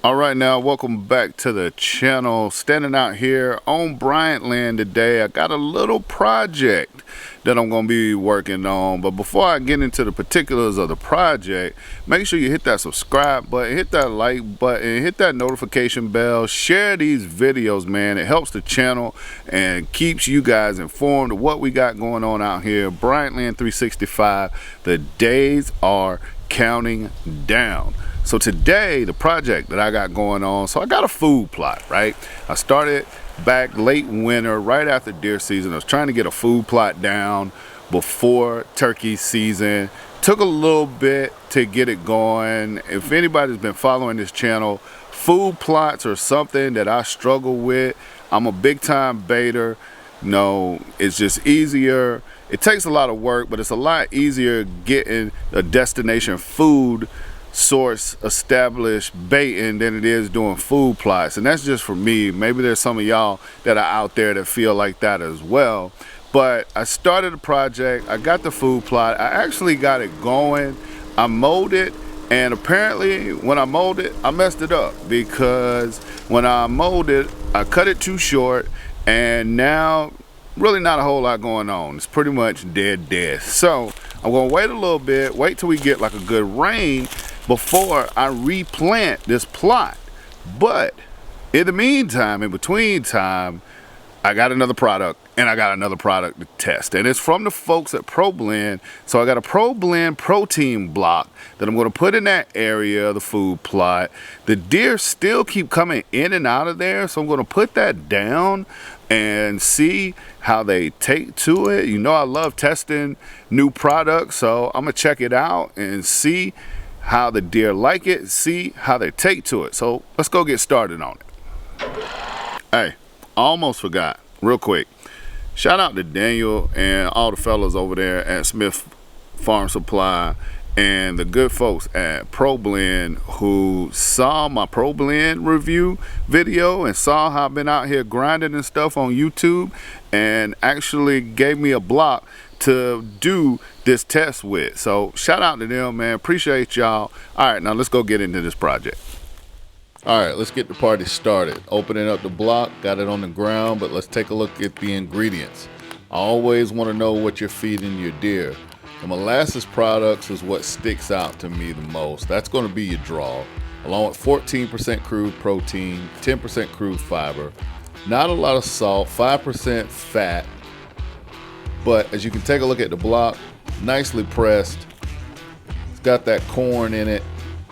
All right, now welcome back to the channel. Standing out here on Bryant land today. I got a little project that I'm going to be working on, but before I get into the particulars of the project, make sure you hit that subscribe button, hit that like button, hit that notification bell, share these videos, man. It helps the channel and keeps you guys informed of what we got going on out here. Bryant land 365, the days are counting down. So today, the project that I got going on, so I got a food plot, right? I started back late winter, right after deer season. I was trying to get a food plot down before turkey season. Took a little bit to get it going. If anybody's been following this channel, food plots are something that I struggle with. I'm a big time baiter. No, it's just easier. It takes a lot of work, but it's a lot easier getting a destination food source established baiting than it is doing food plots. And that's just for me. Maybe there's some of y'all that are out there that feel like that as well. But I started a project. I got the food plot. I actually got it going. I mowed it, and apparently when I mowed it, I messed it up, because when I mowed it, I cut it too short, and now really not a whole lot going on. It's pretty much dead. So I'm gonna wait a little bit, wait till we get like a good rain before I replant this plot. But in the meantime, in between time, I got another product, and I got another product to test, and it's from the folks at ProBlend. So I got a ProBlend protein block that I'm going to put in that area of the food plot. The deer still keep coming in and out of there, so I'm going to put that down and see how they take to it. You know, I love testing new products, so I'm gonna check it out and see how the deer like it, see how they take to it. So let's go get started on it. Hey, almost forgot, real quick. Shout out to Daniel and all the fellas over there at Smith Farm Supply and the good folks at ProBlend who saw my ProBlend review video and saw how I've been out here grinding and stuff on YouTube, and actually gave me a block to do this test with. So shout out to them, man. Appreciate y'all. All right, now let's go get into this project. All right, let's get the party started. Opening up the block, got it on the ground, but let's take a look at the ingredients. I always want to know what you're feeding your deer. The molasses products is what sticks out to me the most. That's going to be your draw, along with 14% crude protein, 10% crude fiber, not a lot of salt, 5% fat. But as you can take a look at the block, nicely pressed. It's got that corn in it,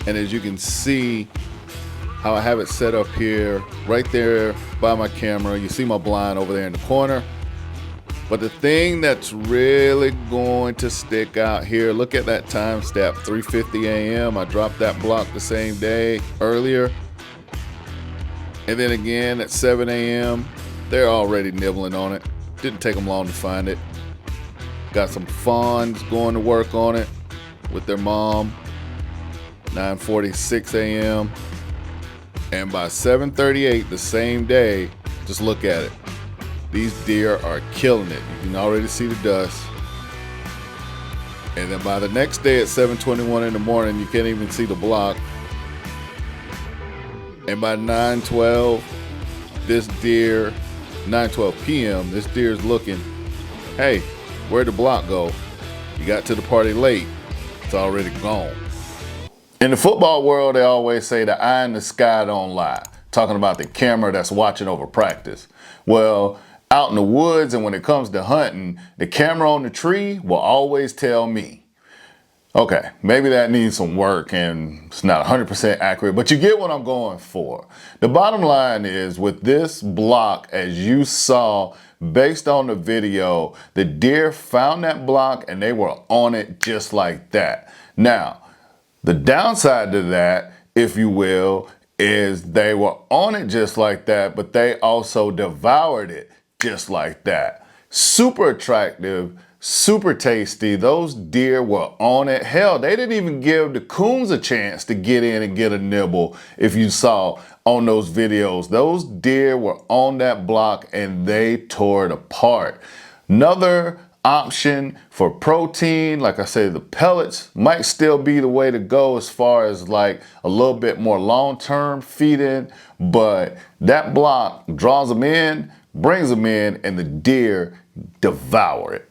and as you can see how I have it set up here, right there by my camera, you see my blind over there in the corner. But the thing that's really going to stick out here, look at that time stamp, 3:50 a.m. I dropped that block the same day earlier. And then again at 7 a.m., they're already nibbling on it. Didn't take them long to find it. Got some fawns going to work on it with their mom, 9:46 a.m. And by 7:38 the same day, just look at it. These deer are killing it. You can already see the dust. And then by the next day at 7:21 in the morning, you can't even see the block. And by 9:12, this deer, 9:12 p.m., this deer is looking, hey, where'd the block go? You got to the party late. It's already gone. In the football world, they always say the eye in the sky don't lie, talking about the camera that's watching over practice. Well, out in the woods and when it comes to hunting, the camera on the tree will always tell me. Okay, maybe that needs some work and it's not 100% accurate, but you get what I'm going for. The bottom line is, with this block, as you saw based on the video, the deer found that block and they were on it just like that. Now, the downside to that, if you will, is they were on it just like that, but they also devoured it just like that. Super attractive, super tasty. Those deer were on it. Hell, they didn't even give the coons a chance to get in and get a nibble. If you saw on those videos, those deer were on that block and they tore it apart. Another option for protein. Like I say, the pellets might still be the way to go as far as like a little bit more long-term feeding, but that block draws them in, brings them in, and the deer devour it.